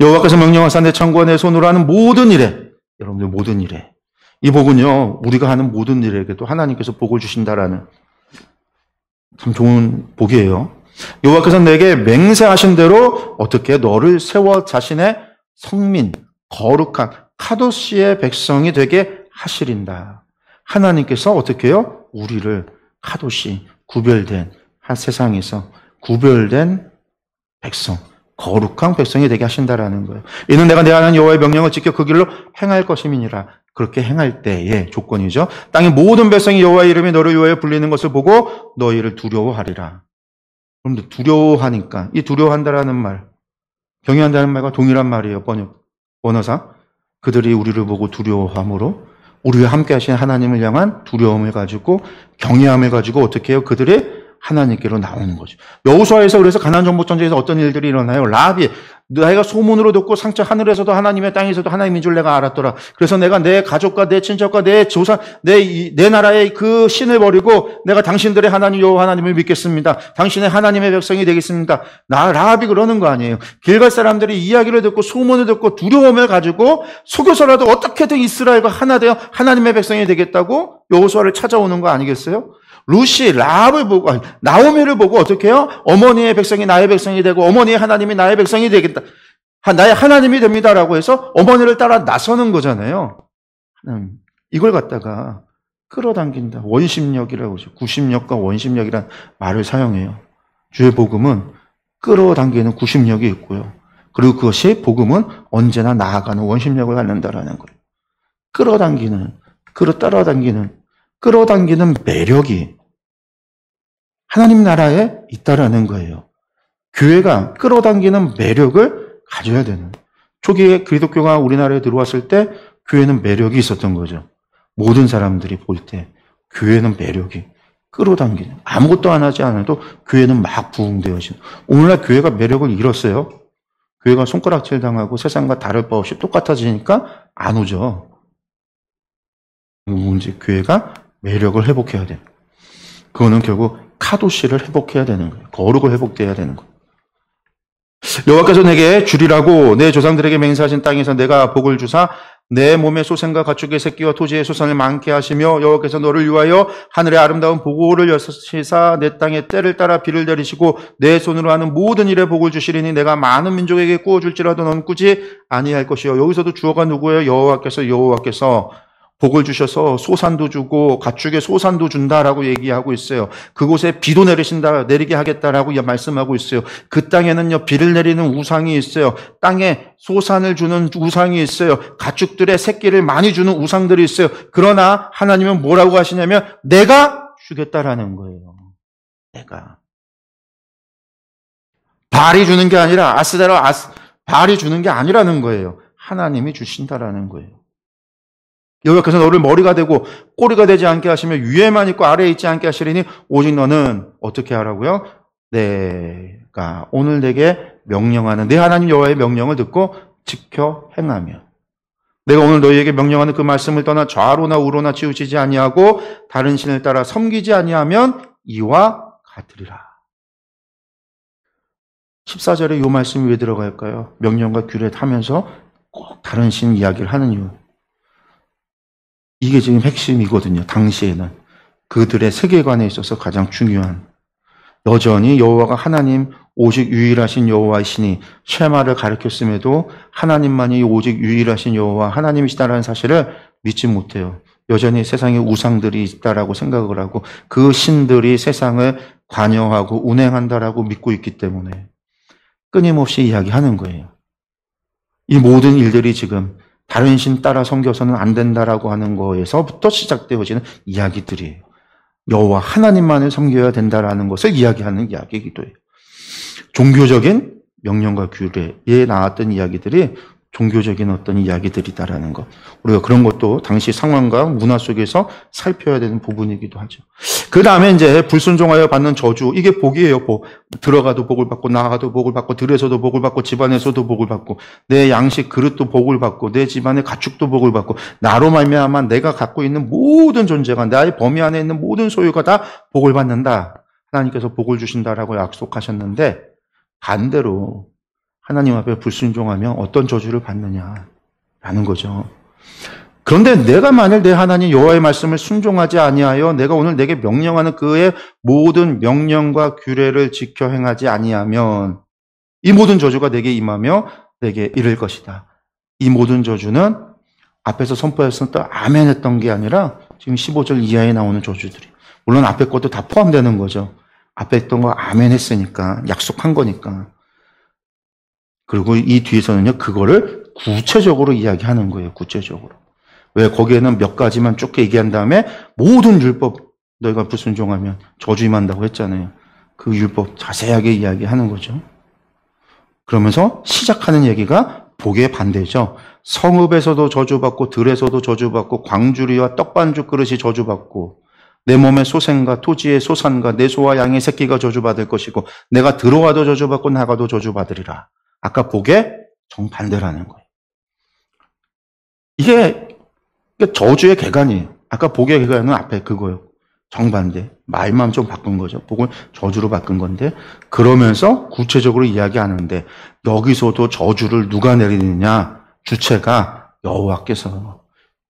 Speaker 1: 여호와께서 명령하사 내 창고와 내 손으로 하는 모든 일에, 여러분들 모든 일에, 이 복은요, 우리가 하는 모든 일에게도 하나님께서 복을 주신다라는 참 좋은 복이에요. 여호와께서 내게 맹세하신 대로 어떻게 너를 세워 자신의 성민, 거룩한 카도시의 백성이 되게 하시린다. 하나님께서 어떻게 해요? 우리를 카도시, 구별된, 세상에서 구별된 백성, 거룩한 백성이 되게 하신다라는 거예요. 이는 내가 내 하나님 여호와의 명령을 지켜 그 길로 행할 것임이니라. 그렇게 행할 때의 조건이죠. 땅의 모든 백성이 여호와의 이름이 너를 위하여 불리는 것을 보고 너희를 두려워하리라. 여러분들 두려워하니까, 이 두려워한다라는 말, 경외한다는 말과 동일한 말이에요. 원어상. 그들이 우리를 보고 두려워함으로 우리와 함께 하신 하나님을 향한 두려움을 가지고, 경외함을 가지고 어떻게 해요? 그들이 하나님께로 나오는 거죠. 여호수아에서 그래서 가나안 정복 전쟁에서 어떤 일들이 일어나요? 라합이 내가 소문으로 듣고 상처 하늘에서도 하나님의 땅에서도 하나님인 줄 내가 알았더라. 그래서 내가 내 가족과 내 친척과 내 조상 내 나라의 그 신을 버리고 내가 당신들의 하나님 여호와 하나님을 믿겠습니다. 당신의 하나님의 백성이 되겠습니다. 라합이 그러는 거 아니에요. 길갈 사람들이 이야기를 듣고 소문을 듣고 두려움을 가지고 속여서라도 어떻게든 이스라엘과 하나 되어 하나님의 백성이 되겠다고 여호수아를 찾아오는 거 아니겠어요? 루시, 라합을 보고, 나오미를 보고 어떻게 해요? 어머니의 백성이 나의 백성이 되고 어머니의 하나님이 나의 백성이 되겠다. 나의 하나님이 됩니다라고 해서 어머니를 따라 나서는 거잖아요. 이걸 갖다가 끌어당긴다. 원심력이라고 하죠. 구심력과 원심력이란 말을 사용해요. 주의 복음은 끌어당기는 구심력이 있고요. 그리고 그것이 복음은 언제나 나아가는 원심력을 갖는다라는 거예요. 끌어당기는 매력이 하나님 나라에 있다라는 거예요. 교회가 끌어당기는 매력을 가져야 되는. 초기에 기독교가 우리나라에 들어왔을 때 교회는 매력이 있었던 거죠. 모든 사람들이 볼 때 교회는 매력이 끌어당기는. 아무것도 안 하지 않아도 교회는 막 부흥되어지는. 오늘날 교회가 매력을 잃었어요. 교회가 손가락질 당하고 세상과 다를 바 없이 똑같아지니까 안 오죠. 문제, 교회가 매력을 회복해야 돼. 그거는 결국 카도시를 회복해야 되는 거예요. 거룩을 회복돼야 되는 거예요. 여호와께서 내게 주리라고 내 조상들에게 맹세하신 땅에서 내가 복을 주사 내 몸의 소생과 가축의 새끼와 토지의 소산을 많게 하시며 여호와께서 너를 위하여 하늘의 아름다운 보고를 여시사 내 땅에 때를 따라 비를 내리시고 내 손으로 하는 모든 일에 복을 주시리니 내가 많은 민족에게 꾸어줄지라도 넌 꾸지 아니할 것이요. 여기서도 주어가 누구예요? 여호와께서 복을 주셔서 소산도 주고 가축의 소산도 준다라고 얘기하고 있어요. 그곳에 비도 내리게 하겠다라고 말씀하고 있어요. 그 땅에는요, 비를 내리는 우상이 있어요. 땅에 소산을 주는 우상이 있어요. 가축들의 새끼를 많이 주는 우상들이 있어요. 그러나 하나님은 뭐라고 하시냐면 내가 주겠다라는 거예요. 내가. 바알이 주는 게 아니라 바알이 주는 게 아니라는 거예요. 하나님이 주신다라는 거예요. 여호와께서 너를 머리가 되고 꼬리가 되지 않게 하시며 위에만 있고 아래에 있지 않게 하시리니 오직 너는 어떻게 하라고요? 내가 오늘 내게 명령하는 내 하나님 여호와의 명령을 듣고 지켜 행하며 내가 오늘 너희에게 명령하는 그 말씀을 떠나 좌로나 우로나 치우치지 아니하고 다른 신을 따라 섬기지 아니하면 이와 같으리라. 14절에 이 말씀이 왜 들어갈까요? 명령과 규례 하면서 꼭 다른 신 이야기를 하는 이유. 이게 지금 핵심이거든요. 당시에는. 그들의 세계관에 있어서 가장 중요한. 여전히 여호와가 하나님 오직 유일하신 여호와이시니 쉐마를 가르쳤음에도 하나님만이 오직 유일하신 여호와 하나님이시다라는 사실을 믿지 못해요. 여전히 세상에 우상들이 있다라고 생각을 하고 그 신들이 세상을 관여하고 운행한다라고 믿고 있기 때문에 끊임없이 이야기하는 거예요. 이 모든 일들이 지금 다른 신 따라 섬겨서는 안 된다라고 하는 거에서부터 시작되어지는 이야기들이에요. 여호와 하나님만을 섬겨야 된다라는 것을 이야기하는 이야기이기도 해요. 종교적인 명령과 규례에 나왔던 이야기들이 종교적인 어떤 이야기들이다라는 것. 우리가 그런 것도 당시 상황과 문화 속에서 살펴야 되는 부분이기도 하죠. 그 다음에 이제 불순종하여 받는 저주. 이게 복이에요, 복. 들어가도 복을 받고, 나가도 복을 받고, 들에서도 복을 받고, 집안에서도 복을 받고, 내 양식 그릇도 복을 받고, 내 집안의 가축도 복을 받고, 나로 말미암아 내가 갖고 있는 모든 존재가, 나의 범위 안에 있는 모든 소유가 다 복을 받는다. 하나님께서 복을 주신다라고 약속하셨는데, 반대로 하나님 앞에 불순종하면 어떤 저주를 받느냐라는 거죠. 그런데 내가 만일 내 하나님 여호와의 말씀을 순종하지 아니하여 내가 오늘 내게 명령하는 그의 모든 명령과 규례를 지켜 행하지 아니하면 이 모든 저주가 내게 임하며 내게 이를 것이다. 이 모든 저주는 앞에서 선포했었던 아멘 했던 게 아니라 지금 15절 이하에 나오는 저주들이. 물론 앞에 것도 다 포함되는 거죠. 앞에 했던 거 아멘 했으니까 약속한 거니까. 그리고 이 뒤에서는요, 그거를 구체적으로 이야기하는 거예요, 구체적으로. 왜? 거기에는 몇 가지만 쭉 얘기한 다음에 모든 율법 너희가 불순종하면 저주 임한다고 했잖아요. 그 율법 자세하게 이야기하는 거죠. 그러면서 시작하는 얘기가 복의 반대죠. 성읍에서도 저주받고 들에서도 저주받고 광주리와 떡반죽 그릇이 저주받고 내 몸의 소생과 토지의 소산과 내 소와 양의 새끼가 저주받을 것이고 내가 들어와도 저주받고 나가도 저주받으리라. 아까 복의 정반대라는 거예요. 이게 저주의 개간이에요. 아까 복의 개간은 앞에 그거예요. 정반대. 말만 좀 바꾼 거죠. 복을 저주로 바꾼 건데 그러면서 구체적으로 이야기하는데 여기서도 저주를 누가 내리느냐? 주체가 여호와께서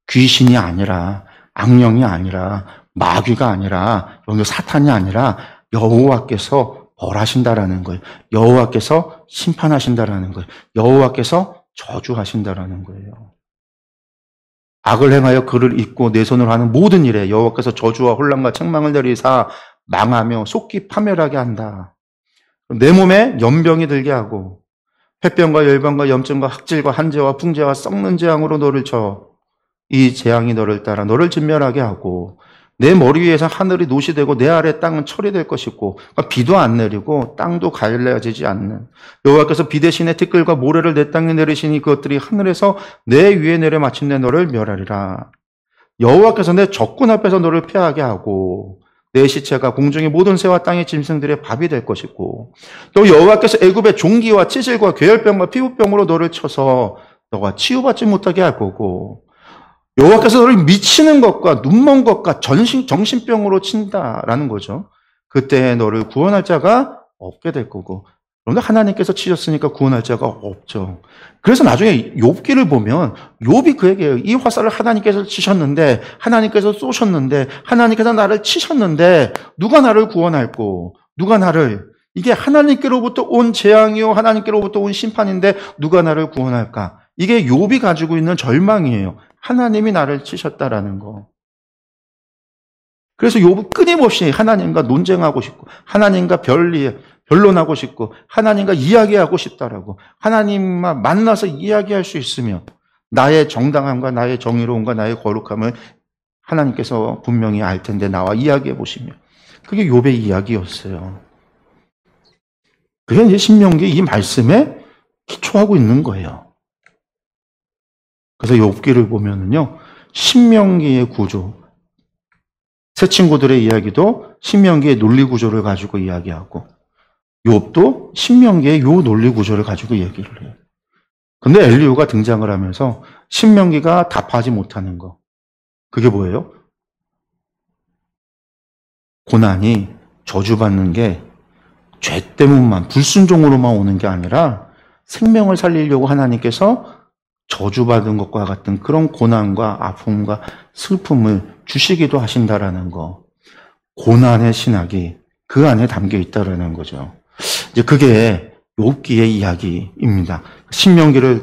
Speaker 1: 귀신이 아니라 악령이 아니라 마귀가 아니라 여기 사탄이 아니라 여호와께서 벌하신다라는 거예요. 여호와께서 심판하신다라는 거예요. 여호와께서 저주하신다라는 거예요. 악을 행하여 그를 잇고 내 손으로 하는 모든 일에 여호와께서 저주와 혼란과 책망을 내리사 망하며 속기 파멸하게 한다. 내 몸에 연병이 들게 하고 폐병과 열병과 염증과 학질과 한재와 풍재와 썩는 재앙으로 너를 쳐 이 재앙이 너를 따라 너를 진멸하게 하고 내 머리 위에서 하늘이 노시 되고 내 아래 땅은 철이 될 것이고 그러니까 비도 안 내리고 땅도 갈라지지 않는 여호와께서 비 대신에 티끌과 모래를 내 땅에 내리시니 그것들이 하늘에서 내 위에 내려 마침내 너를 멸하리라. 여호와께서 내 적군 앞에서 너를 패하게 하고 내 시체가 공중의 모든 새와 땅의 짐승들의 밥이 될 것이고 또 여호와께서 애굽의 종기와 치질과 괴혈병과 피부병으로 너를 쳐서 너가 치유받지 못하게 할 거고 여호와께서 너를 미치는 것과 눈먼 것과 정신병으로 친다라는 거죠. 그때 너를 구원할 자가 없게 될 거고 그런데 하나님께서 치셨으니까 구원할 자가 없죠. 그래서 나중에 욥기를 보면 욥이 그 얘기예요. 이 화살을 하나님께서 치셨는데 하나님께서 쏘셨는데 하나님께서 나를 치셨는데 누가 나를 구원할꼬? 누가 나를 이게 하나님께로부터 온 재앙이요 하나님께로부터 온 심판인데 누가 나를 구원할까? 이게 욥이 가지고 있는 절망이에요. 하나님이 나를 치셨다라는 거. 그래서 욥은 끊임없이 하나님과 논쟁하고 싶고 하나님과 변론하고 싶고 하나님과 이야기하고 싶다라고 하나님과 만나서 이야기할 수 있으며 나의 정당함과 나의 정의로움과 나의 거룩함을 하나님께서 분명히 알 텐데 나와 이야기해 보시며 그게 욥의 이야기였어요. 그게 이제 신명기 이 말씀에 기초하고 있는 거예요. 그래서 욥기를 보면은요, 신명기의 구조, 새 친구들의 이야기도 신명기의 논리 구조를 가지고 이야기하고, 욥도 신명기의 요 논리 구조를 가지고 얘기를 해요. 근데 엘리후가 등장을 하면서 신명기가 답하지 못하는 거. 그게 뭐예요? 고난이 저주받는 게 죄 때문만, 불순종으로만 오는 게 아니라 생명을 살리려고 하나님께서 저주받은 것과 같은 그런 고난과 아픔과 슬픔을 주시기도 하신다라는 거. 고난의 신학이 그 안에 담겨 있다라는 거죠. 이제 그게 욥기의 이야기입니다. 신명기를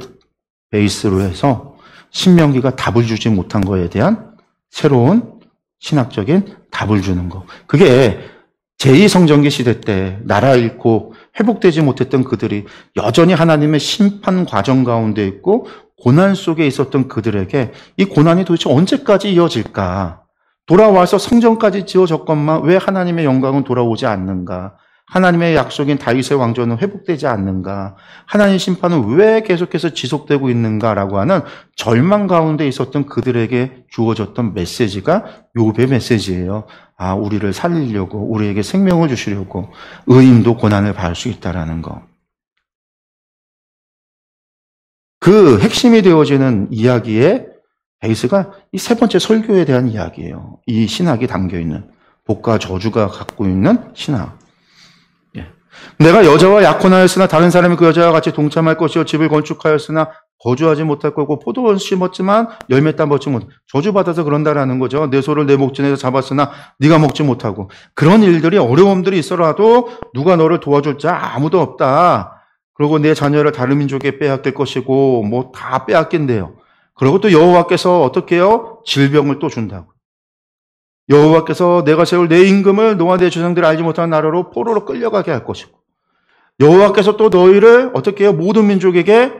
Speaker 1: 베이스로 해서 신명기가 답을 주지 못한 거에 대한 새로운 신학적인 답을 주는 거. 그게 제2성전기 시대 때 나라 잃고 회복되지 못했던 그들이 여전히 하나님의 심판 과정 가운데 있고 고난 속에 있었던 그들에게 이 고난이 도대체 언제까지 이어질까? 돌아와서 성전까지 지어졌건만 왜 하나님의 영광은 돌아오지 않는가? 하나님의 약속인 다윗의 왕조는 회복되지 않는가? 하나님의 심판은 왜 계속해서 지속되고 있는가라고 하는 절망 가운데 있었던 그들에게 주어졌던 메시지가 욥의 메시지예요. 아, 우리를 살리려고, 우리에게 생명을 주시려고 의인도 고난을 받을 수 있다라는 거. 그 핵심이 되어지는 이야기의 베이스가 이 세 번째 설교에 대한 이야기예요. 이 신학이 담겨있는, 복과 저주가 갖고 있는 신학. 내가 여자와 약혼하였으나 다른 사람이 그 여자와 같이 동참할 것이요 집을 건축하였으나 거주하지 못할 거고 포도원 심었지만 열매 따 먹지 못. 저주받아서 그런다라는 거죠. 내 소를 내 목전에서 잡았으나 네가 먹지 못하고. 그런 일들이 어려움들이 있어라도 누가 너를 도와줄 자 아무도 없다. 그리고 내 자녀를 다른 민족에 빼앗길 것이고 뭐 다 빼앗긴대요. 그리고 또 여호와께서 어떻게 해요? 질병을 또 준다고. 여호와께서 내가 세울 내 임금을 너와 내 조상들이 알지 못하는 나라로 포로로 끌려가게 할 것이고 여호와께서 또 너희를 어떻게 해요? 모든 민족에게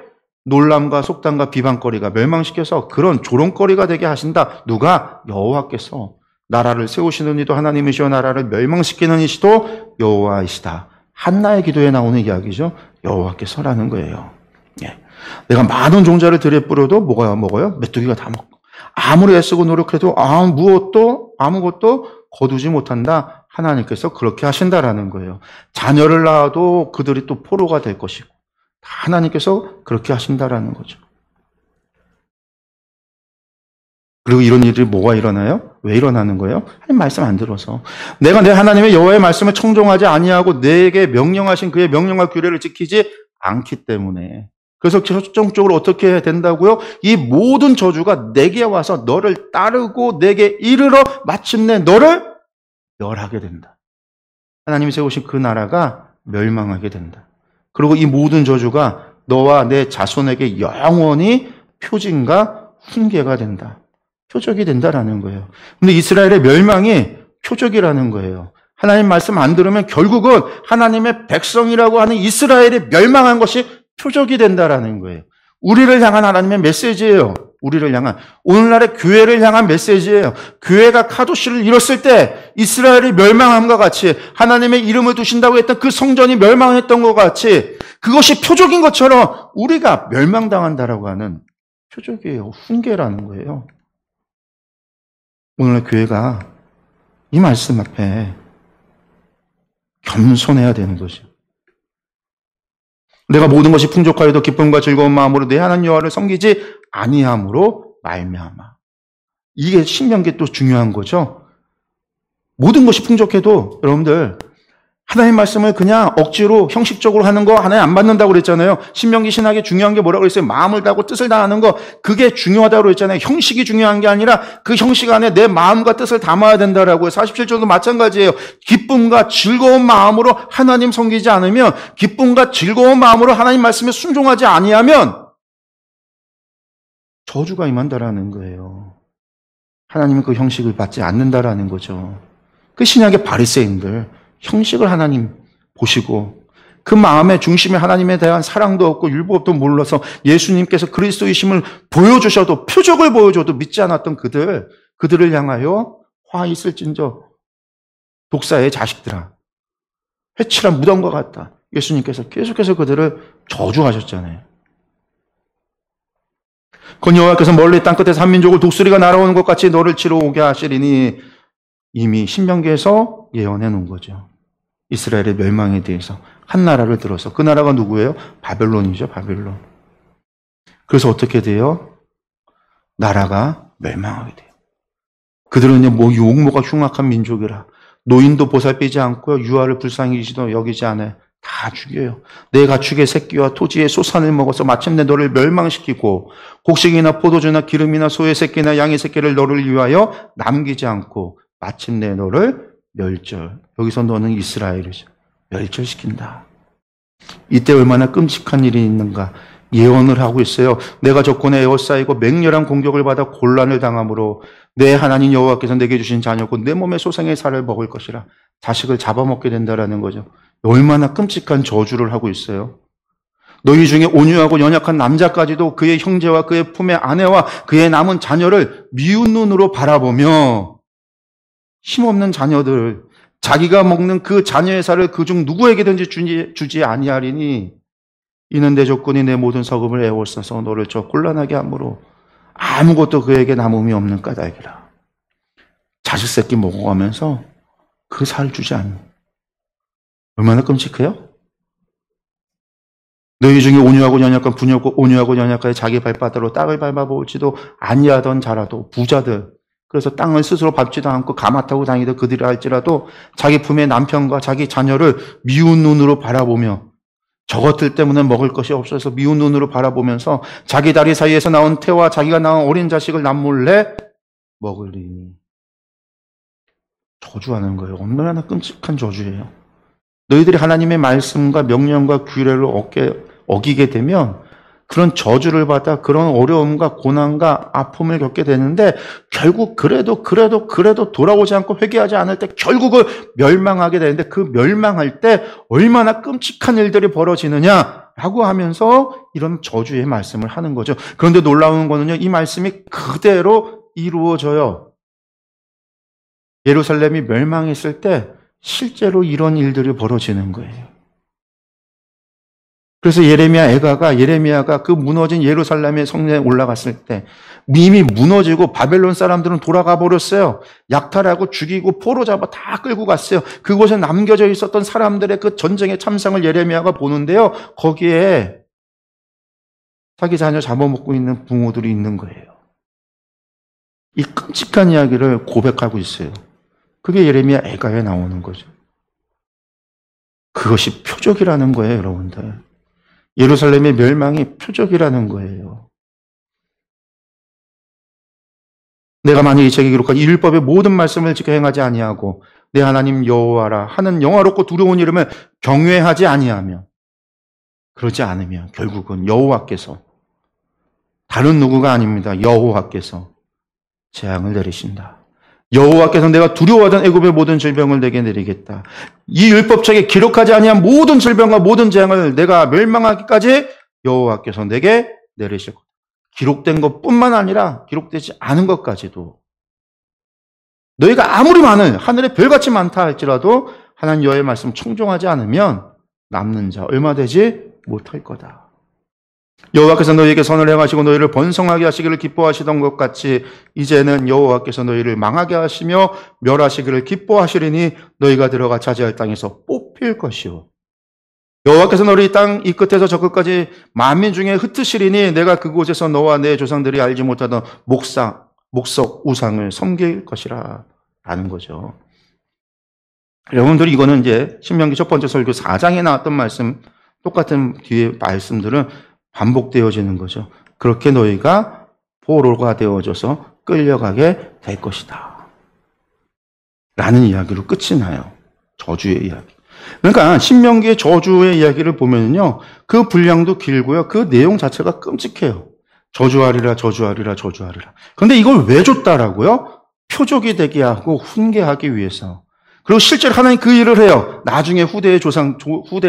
Speaker 1: 놀람과 속담과 비방거리가 멸망시켜서 그런 조롱거리가 되게 하신다. 누가? 여호와께서. 나라를 세우시는 이도 하나님이시오 나라를 멸망시키는 이시도 여호와이시다. 한나의 기도에 나오는 이야기죠. 여호와께서라는 거예요. 예. 내가 많은 종자를 들여 뿌려도 뭐가 먹어요? 메뚜기가 다 먹고. 아무리 애쓰고 노력해도 아무것도 거두지 못한다. 하나님께서 그렇게 하신다라는 거예요. 자녀를 낳아도 그들이 또 포로가 될 것이고 하나님께서 그렇게 하신다라는 거죠. 그리고 이런 일이 뭐가 일어나요? 왜 일어나는 거예요? 하나님 말씀 안 들어서. 내가 내 하나님의 여호와의 말씀을 청종하지 아니하고 내게 명령하신 그의 명령과 규례를 지키지 않기 때문에. 그래서 결정적으로 어떻게 된다고요? 이 모든 저주가 내게 와서 너를 따르고 내게 이르러 마침내 너를 멸하게 된다. 하나님이 세우신 그 나라가 멸망하게 된다. 그리고 이 모든 저주가 너와 내 자손에게 영원히 표징과 훈계가 된다. 표적이 된다라는 거예요. 근데 이스라엘의 멸망이 표적이라는 거예요. 하나님 말씀 안 들으면 결국은 하나님의 백성이라고 하는 이스라엘이 멸망한 것이 표적이 된다라는 거예요. 우리를 향한 하나님의 메시지예요. 우리를 향한, 오늘날의 교회를 향한 메시지예요. 교회가 카도시를 잃었을 때 이스라엘이 멸망함과 같이 하나님의 이름을 두신다고 했던 그 성전이 멸망했던 것 같이 그것이 표적인 것처럼 우리가 멸망당한다라고 하는 표적이에요. 훈계라는 거예요. 오늘 교회가 이 말씀 앞에 겸손해야 되는 거죠. 내가 모든 것이 풍족하여도 기쁨과 즐거운 마음으로 내 하나님 여호와를 섬기지 아니함으로 말미암아. 이게 신명기에 또 중요한 거죠. 모든 것이 풍족해도 여러분들 하나님 말씀을 그냥 억지로 형식적으로 하는 거 하나님 안 받는다고 그랬잖아요. 신명기 신학에 중요한 게 뭐라고 그랬어요? 마음을 다하고 뜻을 다하는 거 그게 중요하다고 그랬잖아요. 형식이 중요한 게 아니라 그 형식 안에 내 마음과 뜻을 담아야 된다라고요. 47조도 마찬가지예요. 기쁨과 즐거운 마음으로 하나님 섬기지 않으면 기쁨과 즐거운 마음으로 하나님 말씀에 순종하지 아니하면 저주가 임한다라는 거예요. 하나님은 그 형식을 받지 않는다라는 거죠. 그 신약의 바리새인들 형식을 하나님 보시고 그 마음의 중심에 하나님에 대한 사랑도 없고 율법도 몰라서 예수님께서 그리스도이심을 보여주셔도 표적을 보여줘도 믿지 않았던 그들을 향하여 화 있을진저 독사의 자식들아 회칠한 무덤과 같다. 예수님께서 계속해서 그들을 저주하셨잖아요. 그 여호와께서 멀리 땅끝에서 한 민족을 독수리가 날아오는 것 같이 너를 치러 오게 하시리니 이미 신명기에서 예언해 놓은 거죠. 이스라엘의 멸망에 대해서 한 나라를 들어서 그 나라가 누구예요? 바벨론이죠. 바벨론. 그래서 어떻게 돼요? 나라가 멸망하게 돼요. 그들은 유혹모가 흉악한 민족이라 노인도 보살피지 않고요. 유아를 불쌍히도 여기지 않아요. 다 죽여요. 내 가축의 새끼와 토지의 소산을 먹어서 마침내 너를 멸망시키고 곡식이나 포도주나 기름이나 소의 새끼나 양의 새끼를 너를 위하여 남기지 않고 마침내 너를 멸절. 여기서 너는 이스라엘이죠. 멸절시킨다. 이때 얼마나 끔찍한 일이 있는가. 예언을 하고 있어요. 내가 적군에 에워싸이고 맹렬한 공격을 받아 곤란을 당함으로 내 하나님 여호와께서 내게 주신 자녀고 내 몸의 소생의 살을 먹을 것이라. 자식을 잡아먹게 된다라는 거죠. 얼마나 끔찍한 저주를 하고 있어요. 너희 중에 온유하고 연약한 남자까지도 그의 형제와 그의 품의 아내와 그의 남은 자녀를 미운 눈으로 바라보며 힘없는 자녀들, 자기가 먹는 그 자녀의 살을 그중 누구에게든지 주지 아니하리니 이는 내 적군이 내 모든 서금을 애워싸서 너를 저 곤란하게 함으로 아무것도 그에게 남음이 없는 까닭이라. 자식 새끼 먹어가면서 그 살 주지 않는. 얼마나 끔찍해요? 너희 중에 온유하고 연약한 분이었고 온유하고 연약하여 자기 발바닥으로 땅을 밟아볼지도 아니하던 자라도 부자들, 그래서 땅을 스스로 밟지도 않고 가마 타고 다니던 그들이 할지라도 자기 품의 남편과 자기 자녀를 미운 눈으로 바라보며 저것들 때문에 먹을 것이 없어서 미운 눈으로 바라보면서 자기 다리 사이에서 나온 태와 자기가 낳은 어린 자식을 남몰래 먹으리니. 저주하는 거예요. 얼마나 끔찍한 저주예요. 너희들이 하나님의 말씀과 명령과 규례를 어기게 되면 그런 저주를 받아 그런 어려움과 고난과 아픔을 겪게 되는데 결국 그래도 돌아오지 않고 회개하지 않을 때 결국은 멸망하게 되는데 그 멸망할 때 얼마나 끔찍한 일들이 벌어지느냐라고 하면서 이런 저주의 말씀을 하는 거죠. 그런데 놀라운 거는요. 이 말씀이 그대로 이루어져요. 예루살렘이 멸망했을 때 실제로 이런 일들이 벌어지는 거예요. 그래서 예레미야가 그 무너진 예루살렘의 성전에 올라갔을 때 이미 무너지고 바벨론 사람들은 돌아가 버렸어요. 약탈하고 죽이고 포로 잡아 다 끌고 갔어요. 그곳에 남겨져 있었던 사람들의 그 전쟁의 참상을 예레미야가 보는데요. 거기에 자기 자녀 잡아먹고 있는 부모들이 있는 거예요. 이 끔찍한 이야기를 고백하고 있어요. 그게 예레미야 애가에 나오는 거죠. 그것이 표적이라는 거예요, 여러분들. 예루살렘의 멸망이 표적이라는 거예요. 내가 만약 이 책에 기록한 이 율법의 모든 말씀을 지켜 행하지 아니하고 내 하나님 여호와라 하는 영화롭고 두려운 이름을 경외하지 아니하며 그러지 않으면 결국은 여호와께서 다른 누구가 아닙니다. 여호와께서 재앙을 내리신다. 여호와께서 내가 두려워하던 애굽의 모든 질병을 내게 내리겠다. 이 율법책에 기록하지 아니한 모든 질병과 모든 재앙을 내가 멸망하기까지 여호와께서 내게 내리실 것이다. 기록된 것뿐만 아니라 기록되지 않은 것까지도 너희가 아무리 많은 하늘의 별같이 많다 할지라도 하나님 여호와의 말씀 청종하지 않으면 남는 자 얼마 되지 못할 거다. 여호와께서 너희에게 선을 행하시고 너희를 번성하게 하시기를 기뻐하시던 것 같이 이제는 여호와께서 너희를 망하게 하시며 멸하시기를 기뻐하시리니 너희가 들어가 차지할 땅에서 뽑힐 것이요. 여호와께서 너희 땅 이 끝에서 저 끝까지 만민 중에 흩으시리니 내가 그곳에서 너와 내 조상들이 알지 못하던 목석 우상을 섬길 것이라 라는 거죠. 여러분들이 이거는 이제 신명기 첫 번째 설교 4장에 나왔던 말씀 똑같은 뒤에 말씀들은 반복되어지는 거죠. 그렇게 너희가 포로가 되어져서 끌려가게 될 것이다. 라는 이야기로 끝이 나요. 저주의 이야기. 그러니까 신명기의 저주의 이야기를 보면요. 그 분량도 길고요. 그 내용 자체가 끔찍해요. 저주하리라. 그런데 이걸 왜 줬다라고요? 표적이 되게 하고 훈계하기 위해서. 그리고 실제로 하나님 그 일을 해요. 나중에 후대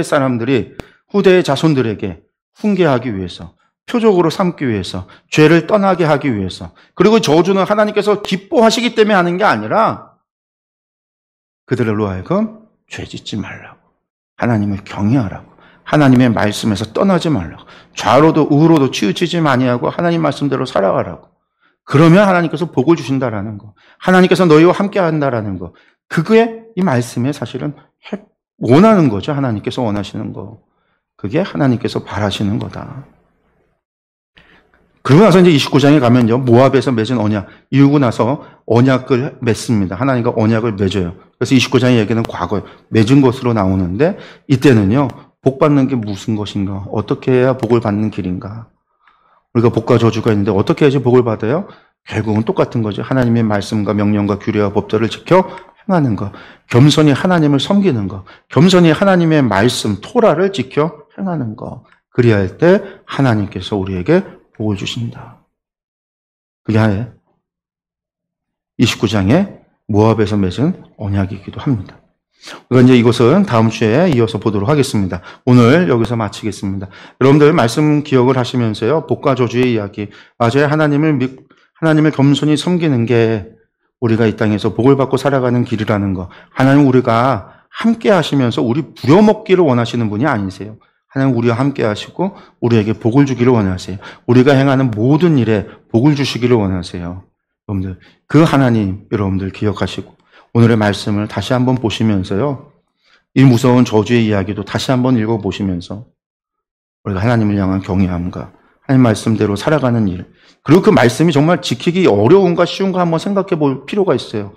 Speaker 1: 사람들이 후대의 자손들에게 훈계하기 위해서, 표적으로 삼기 위해서, 죄를 떠나게 하기 위해서. 그리고 저주는 하나님께서 기뻐하시기 때문에 하는 게 아니라 그들로 하여금 죄 짓지 말라고, 하나님을 경외하라고, 하나님의 말씀에서 떠나지 말라고, 좌로도 우로도 치우치지 아니하고 하나님 말씀대로 살아가라고. 그러면 하나님께서 복을 주신다라는 거, 하나님께서 너희와 함께 한다라는 거, 그게 이 말씀의 사실은 원하는 거죠. 하나님께서 원하시는 거. 그게 하나님께서 바라시는 거다. 그러고 나서 이제 29장에 가면요. 모압에서 맺은 언약, 이루고 나서 언약을 맺습니다. 하나님과 언약을 맺어요. 그래서 29장의 얘기는 과거에 맺은 것으로 나오는데 이때는요. 복 받는 게 무슨 것인가? 어떻게 해야 복을 받는 길인가? 우리가 복과 저주가 있는데 어떻게 해야지 복을 받아요? 결국은 똑같은 거죠. 하나님의 말씀과 명령과 규례와 법도를 지켜 행하는 것. 겸손히 하나님을 섬기는 것. 겸손히 하나님의 말씀, 토라를 지켜 행하는 것. 그리야 할 때 하나님께서 우리에게 복을 주신다. 그게 29장에 모압에서 맺은 언약이기도 합니다. 그러니까 이제 이것은 다음 주에 이어서 보도록 하겠습니다. 오늘 여기서 마치겠습니다. 여러분들 말씀 기억을 하시면서요. 복과 저주의 이야기. 맞아요. 하나님을 겸손히 섬기는 게 우리가 이 땅에서 복을 받고 살아가는 길이라는 거. 하나님 우리가 함께 하시면서 우리 부려먹기를 원하시는 분이 아니세요. 하나님 우리와 함께 하시고 우리에게 복을 주기를 원하세요. 우리가 행하는 모든 일에 복을 주시기를 원하세요. 여러분들 그 하나님 여러분들 기억하시고 오늘의 말씀을 다시 한번 보시면서요. 이 무서운 저주의 이야기도 다시 한번 읽어보시면서 우리가 하나님을 향한 경외함과 하나님 말씀대로 살아가는 일, 그리고 그 말씀이 정말 지키기 어려운가 쉬운가 한번 생각해 볼 필요가 있어요.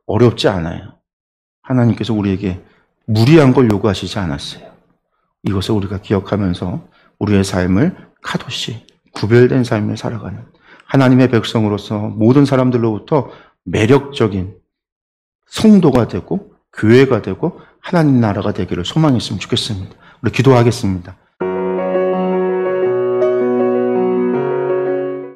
Speaker 1: 어렵지 않아요. 하나님께서 우리에게 무리한 걸 요구하시지 않았어요. 이것을 우리가 기억하면서 우리의 삶을 카도시, 구별된 삶을 살아가는 하나님의 백성으로서 모든 사람들로부터 매력적인 성도가 되고 교회가 되고 하나님 나라가 되기를 소망했으면 좋겠습니다. 우리 기도하겠습니다.